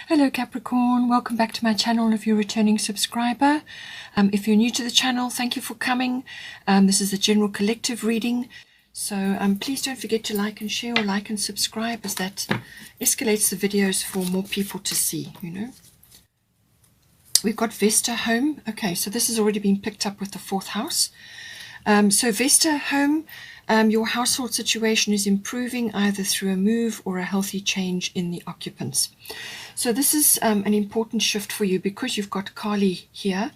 Hello Capricorn, welcome back to my channel if you're a returning subscriber. If you're new to the channel, thank you for coming. This is a general collective reading, so please don't forget to like and share or like and subscribe, as that escalates the videos for more people to see, you know. We've got Vesta home. Okay, so this has already been picked up with the 4th house. So Vesta home, your household situation is improving either through a move or a healthy change in the occupants. So this is an important shift for you because you've got Kali here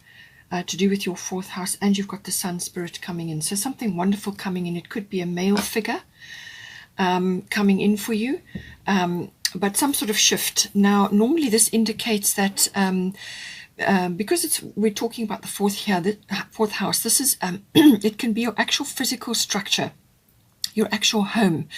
to do with your 4th house, and you've got the Sun Spirit coming in. So something wonderful coming in. It could be a male figure coming in for you, but some sort of shift. Now, normally this indicates that because we're talking about the 4th here, the 4th house, this is it can be your actual physical structure, your actual home.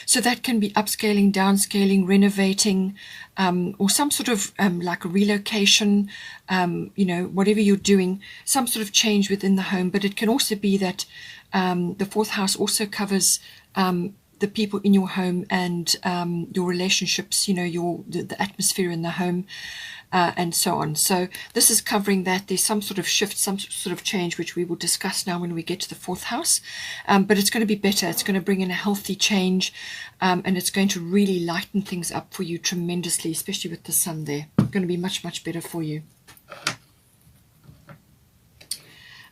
So that can be upscaling, downscaling, renovating, or some sort of like a relocation, you know, whatever you're doing, some sort of change within the home. But it can also be that the 4th house also covers the people in your home and your relationships, you know, the atmosphere in the home, and so on. So this is covering that. There's some sort of shift, some sort of change, which we will discuss now when we get to the 4th house. But it's going to be better. It's going to bring in a healthy change, and it's going to really lighten things up for you tremendously, especially with the Sun there. It's going to be much, much better for you.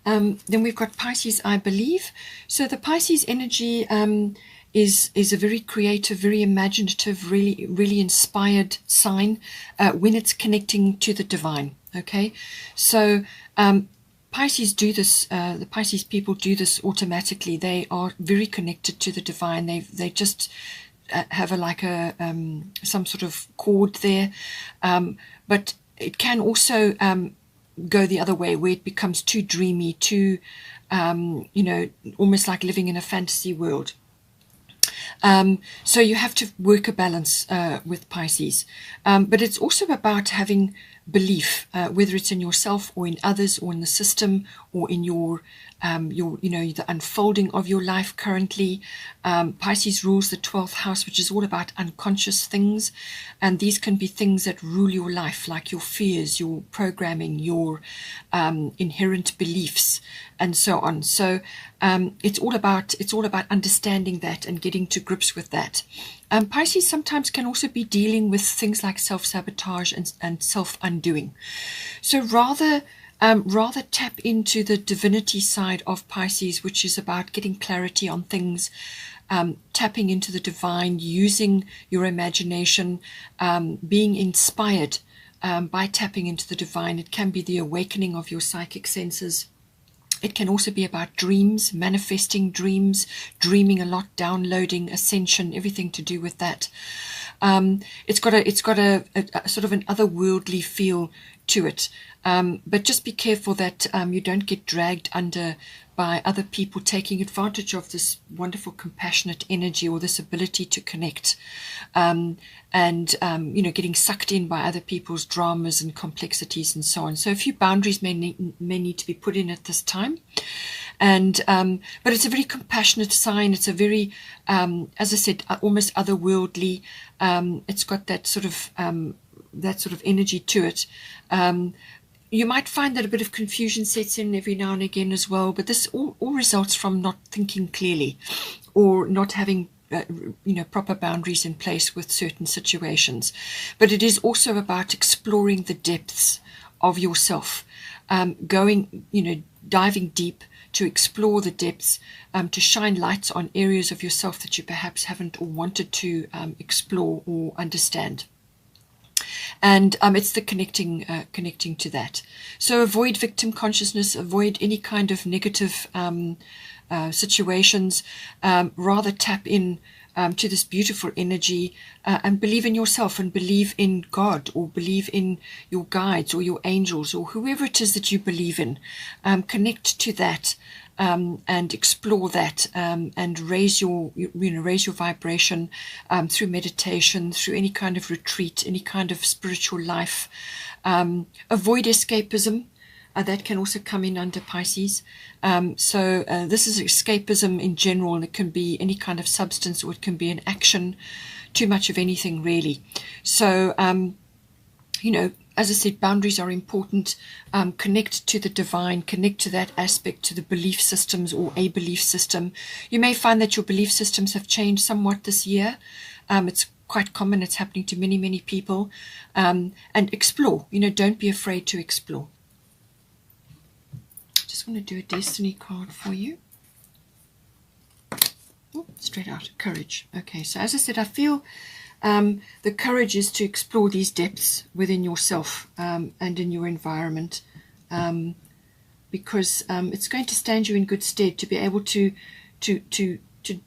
Then we've got Pisces, I believe. So the Pisces energy is a very creative, very imaginative, really inspired sign when it's connecting to the divine. Okay, so Pisces do this. The Pisces people do this automatically. They are very connected to the divine. They just have some sort of chord there, but it can also go the other way, where it becomes too dreamy, too you know, almost like living in a fantasy world. So you have to work a balance with Pisces, but it's also about having belief, whether it's in yourself or in others or in the system or in your you know, the unfolding of your life currently. Pisces rules the 12th house, which is all about unconscious things, and these can be things that rule your life, like your fears, your programming, your inherent beliefs, and so on. So it's all about understanding that and getting to grips with that. Pisces sometimes can also be dealing with things like self-sabotage and self-undoing. So rather tap into the divinity side of Pisces, which is about getting clarity on things, tapping into the divine, using your imagination, being inspired by tapping into the divine. It can be the awakening of your psychic senses. It can also be about dreams, manifesting dreams, dreaming a lot, downloading, ascension, everything to do with that. It's got a sort of an otherworldly feel to it, but just be careful that you don't get dragged under by other people taking advantage of this wonderful compassionate energy or this ability to connect, and you know, getting sucked in by other people's dramas and complexities and so on. So a few boundaries may need to be put in at this time, and but it's a very compassionate sign. It's a very as I said, almost otherworldly. It's got that sort of energy to it. You might find that a bit of confusion sets in every now and again as well, but this all results from not thinking clearly or not having you know, proper boundaries in place with certain situations. But it is also about exploring the depths of yourself, going, you know, diving deep to explore the depths, to shine lights on areas of yourself that you perhaps haven't or wanted to explore or understand. And it's the connecting to that. So avoid victim consciousness, avoid any kind of negative situations, rather tap in to this beautiful energy, and believe in yourself and believe in God, or believe in your guides or your angels or whoever it is that you believe in. Connect to that, and explore that, and raise your vibration through meditation, through any kind of retreat, any kind of spiritual life. Avoid escapism. That can also come in under Pisces. So this is escapism in general, and it can be any kind of substance, or it can be an action, too much of anything really. So as I said, boundaries are important. Connect to the divine, connect to that aspect, to the belief systems or a belief system. You may find that your belief systems have changed somewhat this year. It's quite common. It's happening to many, many people. And explore. Don't be afraid to explore. Just want to do a destiny card for you. Oh, straight out, courage. Okay, so as I said, I feel the courage is to explore these depths within yourself and in your environment, because it's going to stand you in good stead to be able to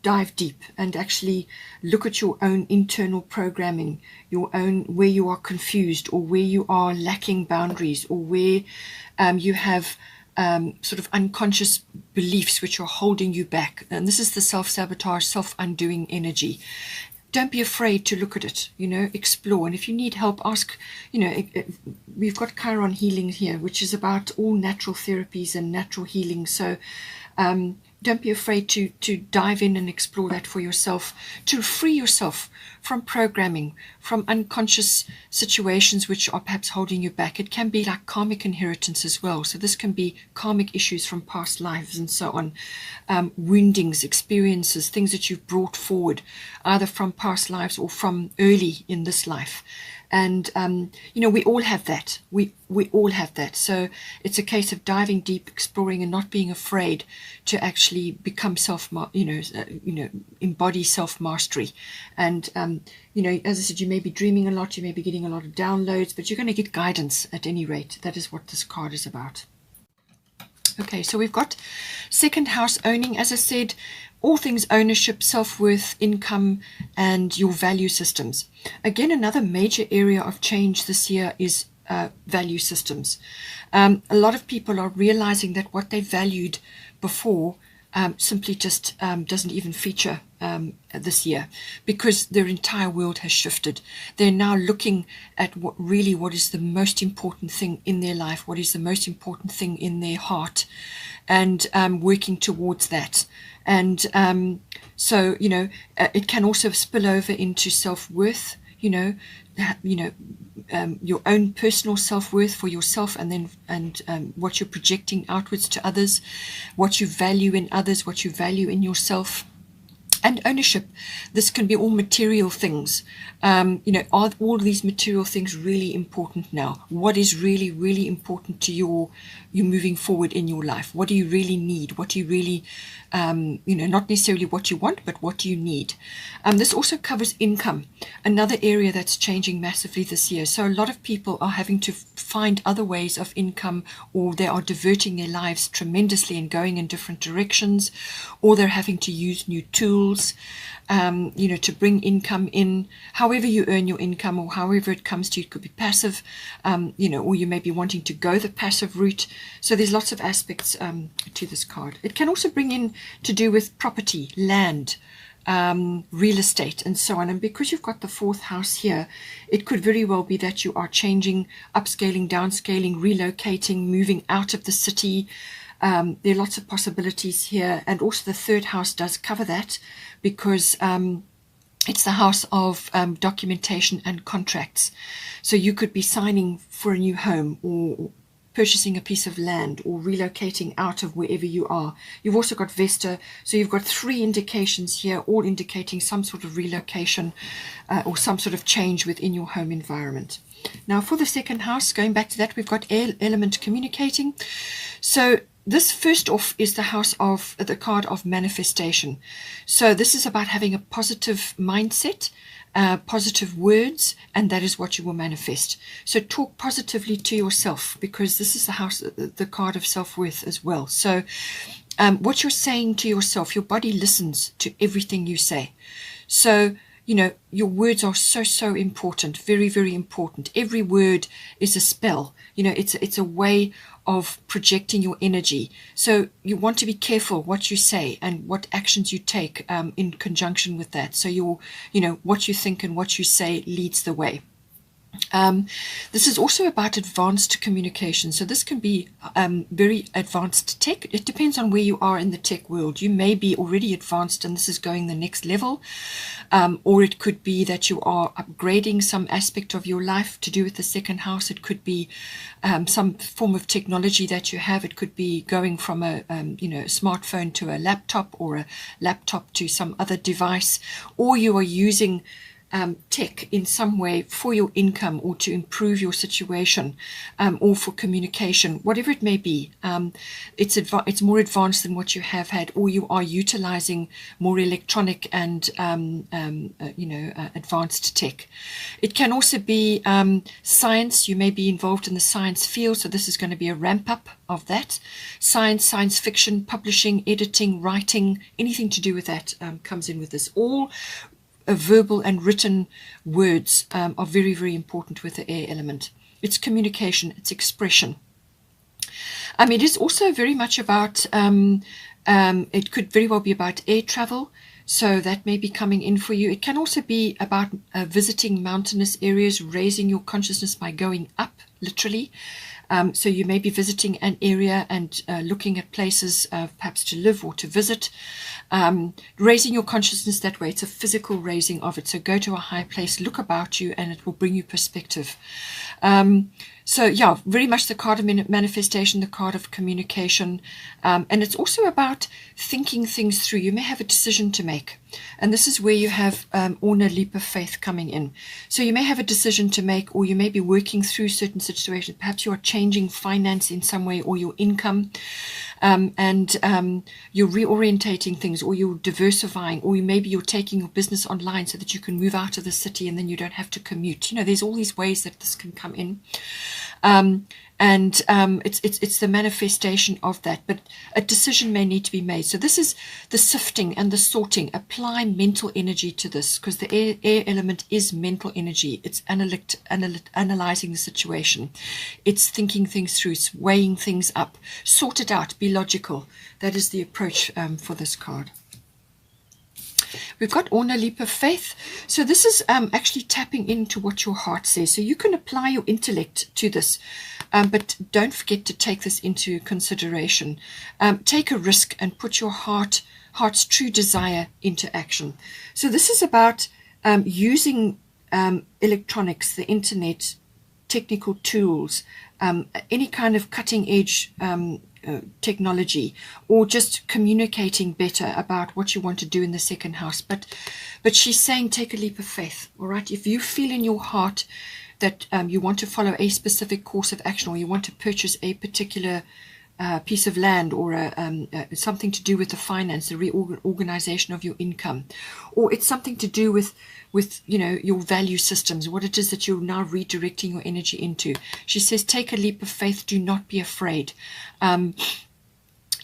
dive deep and actually look at your own internal programming, your own, where you are confused or where you are lacking boundaries, or where you have sort of unconscious beliefs which are holding you back. And this is the self-sabotage, self-undoing energy. Don't be afraid to look at it, explore. And if you need help, ask, we've got Chiron healing here, which is about all natural therapies and natural healing. So don't be afraid to dive in and explore that for yourself, to free yourself from programming, from unconscious situations which are perhaps holding you back. It can be like karmic inheritance as well. So this can be karmic issues from past lives and so on, woundings, experiences, things that you've brought forward, either from past lives or from early in this life. And, we all have that. We all have that. So it's a case of diving deep, exploring, and not being afraid to actually become embody self-mastery. And, as I said, you may be dreaming a lot, you may be getting a lot of downloads, but you're going to get guidance at any rate. That is what this card is about. Okay, so we've got second house owning, as I said, all things ownership, self-worth, income, and your value systems. Again, another major area of change this year is value systems. A lot of people are realizing that what they valued before simply just doesn't even feature this year, because their entire world has shifted. They're now looking at what is the most important thing in their life, what is the most important thing in their heart, and working towards that. And so it can also spill over into self-worth, your own personal self-worth for yourself, and what you're projecting outwards to others, what you value in others, what you value in yourself. And ownership. This can be all material things. Are all these material things really important now? What is really, really important to you moving forward in your life? What do you really need? What do you really, not necessarily what you want, but what do you need? This also covers income, another area that's changing massively this year. So a lot of people are having to find other ways of income, or they are diverting their lives tremendously and going in different directions, or they're having to use new tools, to bring income in. However you earn your income, or however it comes to you, it could be passive, or you may be wanting to go the passive route. So there's lots of aspects to this card. It can also bring in to do with property, land, real estate, and so on. And because you've got the fourth house here, it could very well be that you are changing, upscaling, downscaling, relocating, moving out of the city. There are lots of possibilities here, and also the third house does cover that, because it's the house of documentation and contracts. So you could be signing for a new home, or purchasing a piece of land, or relocating out of wherever you are. You've also got Vesta, so you've got three indications here, all indicating some sort of relocation or some sort of change within your home environment. Now for the second house, going back to that, we've got air element communicating. So this first off is the house of the card of manifestation. So this is about having a positive mindset, positive words, and that is what you will manifest. So talk positively to yourself, because this is the house, the card of self-worth as well. So what you're saying to yourself, your body listens to everything you say. So your words are so important, very, very important. Every word is a spell. It's a way of projecting your energy. So you want to be careful what you say and what actions you take in conjunction with that. So what you think and what you say leads the way. This is also about advanced communication. So this can be very advanced tech. It depends on where you are in the tech world. You may be already advanced and this is going the next level. Or it could be that you are upgrading some aspect of your life to do with the second house. It could be some form of technology that you have. It could be going from a smartphone to a laptop, or a laptop to some other device, or you are using tech in some way for your income or to improve your situation, or for communication, whatever it may be. It's more advanced than what you have had, or you are utilizing more electronic and advanced tech. It can also be science. You may be involved in the science field, so this is going to be a ramp up of that. Science fiction, publishing, editing, writing, anything to do with that comes in with this. All verbal and written words are very, very important with the air element. It's communication, it's expression. It is also very much about, it could very well be about air travel, so that may be coming in for you. It can also be about visiting mountainous areas, raising your consciousness by going up, literally. So you may be visiting an area and looking at places perhaps to live or to visit. Raising your consciousness that way. It's a physical raising of it. So go to a high place, look about you, and it will bring you perspective. So yeah, very much the card of manifestation, the card of communication. And it's also about thinking things through. You may have a decision to make. And this is where you have Orna leap of faith coming in. So you may have a decision to make, or you may be working through certain situations. Perhaps you are changing finance in some way, or your income. And you're reorientating things, or you're diversifying, or maybe you're taking your business online so that you can move out of the city and then you don't have to commute. There's all these ways that this can come in. It's the manifestation of that, but a decision may need to be made. So this is the sifting and the sorting. Apply mental energy to this, because the air element is mental energy. It's analyzing the situation. It's thinking things through. It's weighing things up. Sort it out. Be logical. That is the approach for this card. We've got Orna leap of faith. So this is actually tapping into what your heart says. So you can apply your intellect to this, but don't forget to take this into consideration. Take a risk and put your heart's true desire into action. So this is about using electronics, the internet, technical tools, any kind of cutting edge technology, or just communicating better about what you want to do in the second house. But she's saying take a leap of faith. All right, if you feel in your heart that you want to follow a specific course of action, or you want to purchase a particular piece of land, or something to do with the finance, the reorganization of your income, or it's something to do with your value systems, what it is that you're now redirecting your energy into. She says take a leap of faith. Do not be afraid.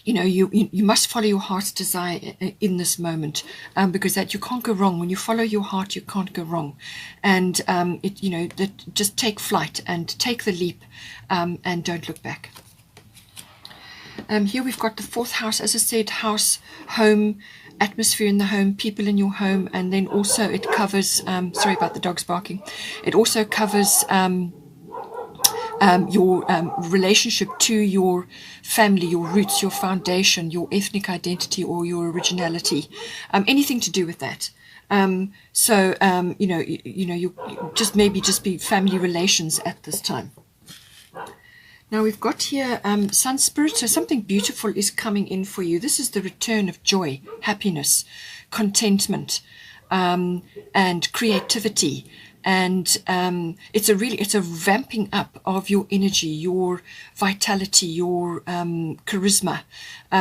You must follow your heart's desire in this moment, because that you can't go wrong. When you follow your heart, you can't go wrong. And just take flight and take the leap, and don't look back. Here we've got the fourth house, as I said, house, home, atmosphere in the home, people in your home, and then also it covers, sorry about the dogs barking, it also covers your relationship to your family, your roots, your foundation, your ethnic identity, or your originality, anything to do with that. You just be family relations at this time. Now we've got here Sun Spirit, so something beautiful is coming in for you. This is the return of joy, happiness, contentment, and creativity. And it's a ramping up of your energy, your vitality, your charisma.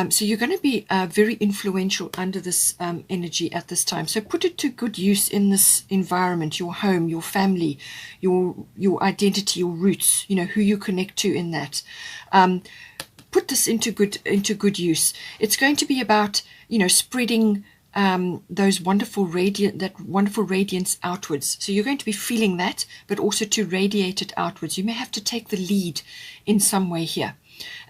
So you're going to be very influential under this energy at this time. So put it to good use in this environment, your home, your family, your identity, your roots, who you connect to in that. Put this into good use. It's going to be about, spreading that wonderful radiance outwards. So you're going to be feeling that, but also to radiate it outwards. You may have to take the lead in some way here.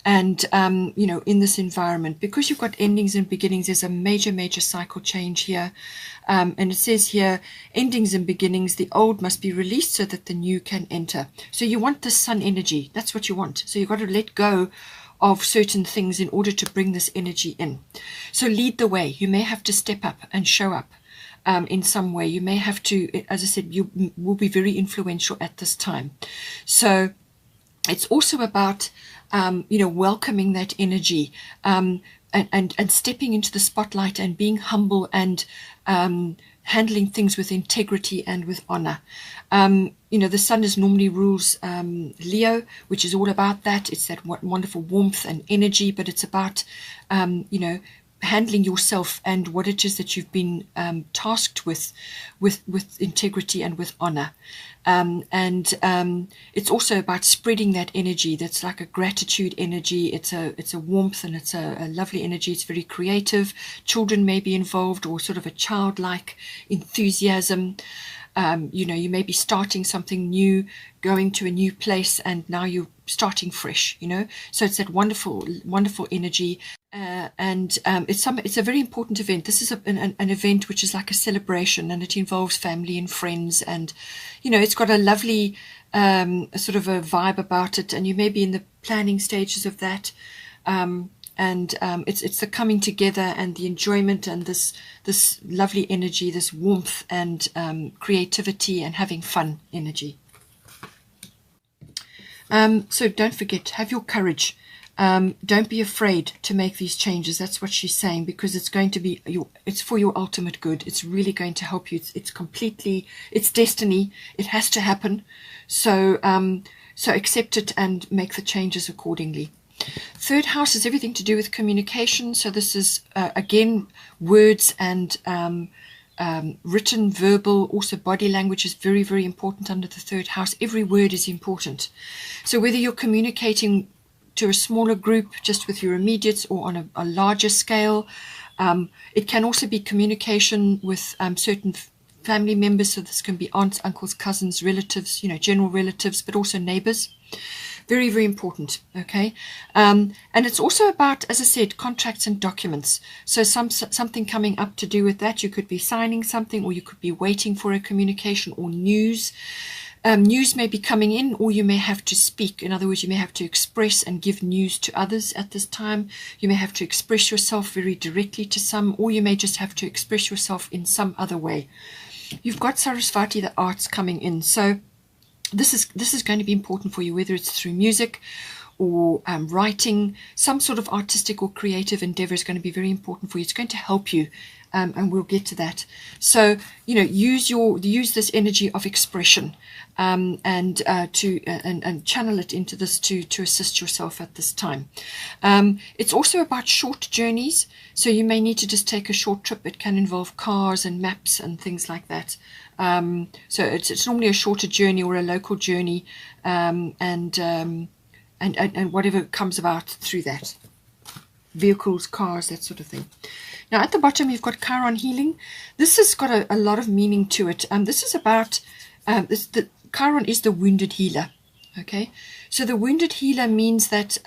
And, in this environment, because you've got endings and beginnings, there's a major cycle change here. And it says here, endings and beginnings, the old must be released so that the new can enter. So you want the sun energy. That's what you want. So you've got to let go of certain things in order to bring this energy in. So lead the way. You may have to step up and show up in some way. You may have to, as I said, you will be very influential at this time. So it's also about, welcoming that energy, and stepping into the spotlight and being humble and handling things with integrity and with honor. The sun is normally rules Leo, which is all about that. It's that wonderful warmth and energy, but it's about, handling yourself and what it is that you've been tasked with integrity and with honor. It's also about spreading that energy. That's like a gratitude energy. It's a warmth, and it's a lovely energy. It's very creative. Children may be involved, or sort of a childlike enthusiasm. You may be starting something new, going to a new place, and now you're starting fresh, so it's that wonderful energy. It's a very important event. This is an event which is like a celebration, and it involves family and friends, and it's got a lovely sort of a vibe about it, and you may be in the planning stages of that. It's the coming together and the enjoyment and this lovely energy, this warmth and creativity and having fun energy. So don't forget, have your courage. Don't be afraid to make these changes. That's what she's saying, because it's going to be it's for your ultimate good. It's really going to help you. It's destiny. It has to happen. So accept it and make the changes accordingly. Third house is everything to do with communication. So this is, again, words and written, verbal, also body language is very, very important under the third house. Every word is important. So whether you're communicating to a smaller group, just with your immediates, or on a larger scale, it can also be communication with certain family members. So this can be aunts, uncles, cousins, relatives, general relatives, but also neighbors. Very, very important, okay? And it's also about, as I said, contracts and documents. So something coming up to do with that. You could be signing something, or you could be waiting for a communication or news. News may be coming in, or you may have to speak. In other words, you may have to express and give news to others at this time. You may have to express yourself very directly to some, or you may just have to express yourself in some other way. You've got Sarasvati, the arts, coming in. So this is going to be important for you, whether it's through music or writing. Some sort of artistic or creative endeavor is going to be very important for you. It's going to help you, and we'll get to that. So use this energy of expression, and channel it into this to assist yourself at this time. It's also about short journeys. So you may need to just take a short trip. It can involve cars and maps and things like that. So it's normally a shorter journey or a local journey, and whatever comes about through that. Vehicles, cars, that sort of thing. Now at the bottom you've got Chiron healing. This has got a lot of meaning to it. This is about, Chiron is the wounded healer. Okay, so the wounded healer means that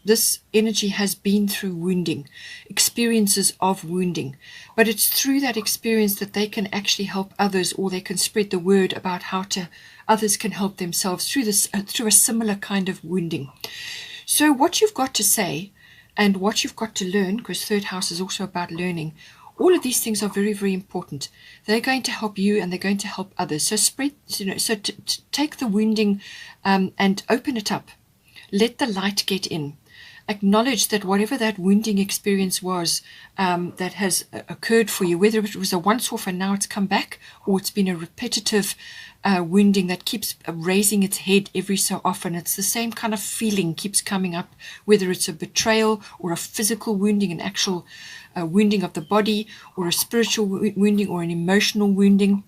this energy has been through wounding, experiences of wounding, but it's through that experience that they can actually help others, or they can spread the word about how others can help themselves through a similar kind of wounding. So what you've got to say and what you've got to learn, because third house is also about learning, all of these things are very, very important. They're going to help you, and they're going to help others. So take the wounding and open it up. Let the light get in. Acknowledge that whatever that wounding experience was that has occurred for you, whether it was a once-off and now it's come back, or it's been a repetitive wounding that keeps raising its head every so often. It's the same kind of feeling keeps coming up, whether it's a betrayal or a physical wounding, an actual wounding of the body, or a spiritual wounding, or an emotional wounding.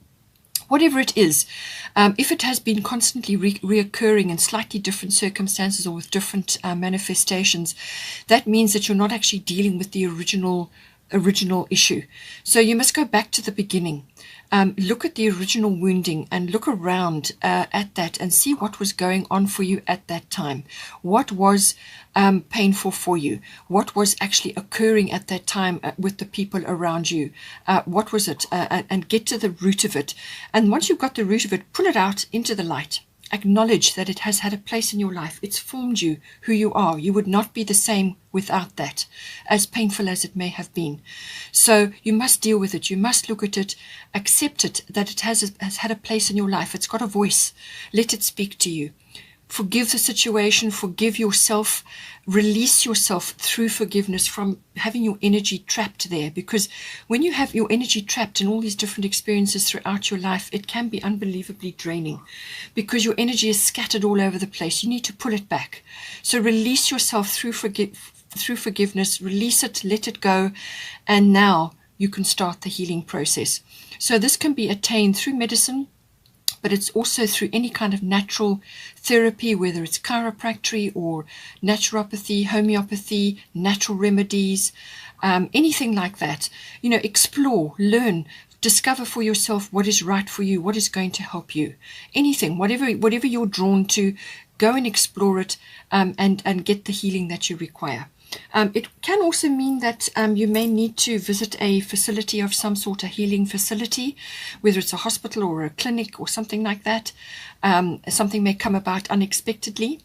Whatever it is, if it has been constantly reoccurring in slightly different circumstances or with different manifestations, that means that you're not actually dealing with the original issue. So you must go back to the beginning. look at the original wounding and look around at that and see what was going on for you at that time. What was painful for you? What was actually occurring at that time with the people around you? What was it? And get to the root of it. And once you've got the root of it, pull it out into the light. Acknowledge that it has had a place in your life. It's formed you, who you are. You would not be the same without that, as painful as it may have been. So you must deal with it. You must look at it, accept it, that it has had a place in your life. It's got a voice. Let it speak to you. Forgive the situation, forgive yourself, release yourself through forgiveness from having your energy trapped there. Because when you have your energy trapped in all these different experiences throughout your life, it can be unbelievably draining because your energy is scattered all over the place. You need to pull it back. So release yourself through forgiveness, release it, let it go, and now you can start the healing process. So this can be attained through medicine, but it's also through any kind of natural therapy, whether it's chiropractic or naturopathy, homeopathy, natural remedies, anything like that. You know, explore, learn, discover for yourself what is right for you, what is going to help you. Anything, whatever you're drawn to, go and explore it and get the healing that you require. It can also mean that you may need to visit a facility of some sort, a healing facility, whether it's a hospital or a clinic or something like that. Something may come about unexpectedly.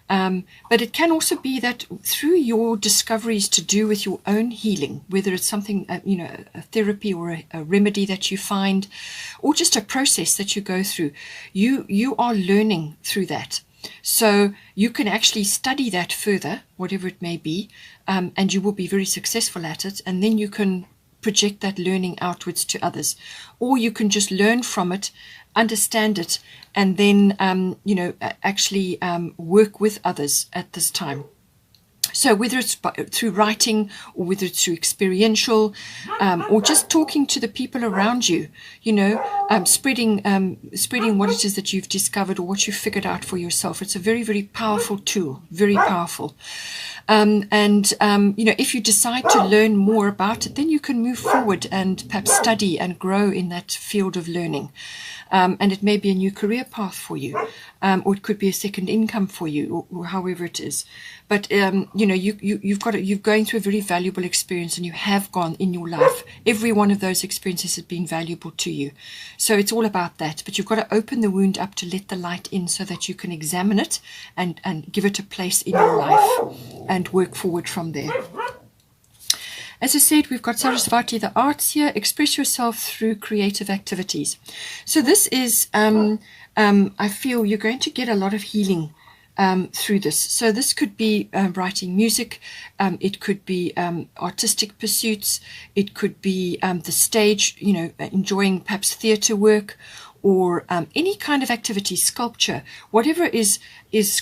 But it can also be that through your discoveries to do with your own healing, whether it's something, a therapy or a remedy that you find, or just a process that you go through, you are learning through that. So you can actually study that further, whatever it may be, and you will be very successful at it. And then you can project that learning outwards to others. Or you can just learn from it, understand it, and then, actually work with others at this time. So whether it's through writing or whether it's through experiential or just talking to the people around you, spreading what it is that you've discovered or what you've figured out for yourself. It's a very, very powerful tool, very powerful. If you decide to learn more about it, then you can move forward and perhaps study and grow in that field of learning. And it may be a new career path for you, or it could be a second income for you, or however it is. But you're going through a very valuable experience, and you have gone in your life. Every one of those experiences has been valuable to you. So it's all about that. But you've got to open the wound up to let the light in, so that you can examine it and give it a place in your life and work forward from there. As I said, we've got Sarasvati, the arts here. Express yourself through creative activities. So this is, I feel you're going to get a lot of healing through this. So this could be writing music. It could be artistic pursuits. It could be the stage, enjoying perhaps theatre work, or any kind of activity, sculpture, whatever is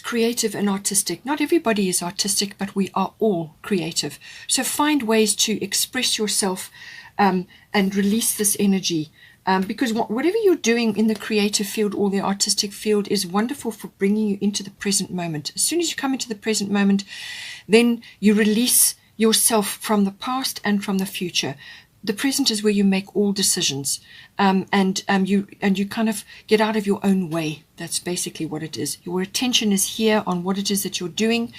creative and artistic. Not everybody is artistic, but we are all creative. So find ways to express yourself and release this energy. Because whatever you're doing in the creative field or the artistic field is wonderful for bringing you into the present moment. As soon as you come into the present moment, then you release yourself from the past and from the future. The present is where you make all decisions, and you kind of get out of your own way. That's basically what it is. Your attention is here on what it is that you're doing,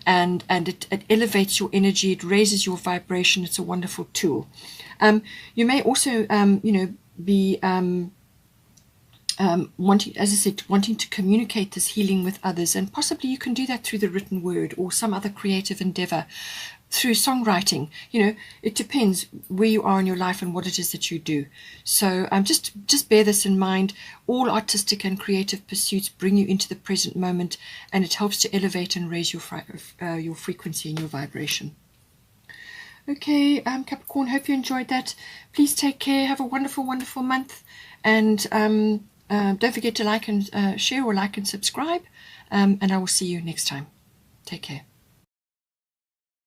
and it elevates your energy. It raises your vibration. It's a wonderful tool. You may also, be wanting, as I said, wanting to communicate this healing with others, and possibly you can do that through the written word or some other creative endeavor. Through songwriting, it depends where you are in your life and what it is that you do. So just bear this in mind. All artistic and creative pursuits bring you into the present moment, and it helps to elevate and raise your frequency and your vibration. Okay, Capricorn, hope you enjoyed that. Please take care. Have a wonderful, wonderful month, and don't forget to like and share, or like and subscribe. And I will see you next time. Take care.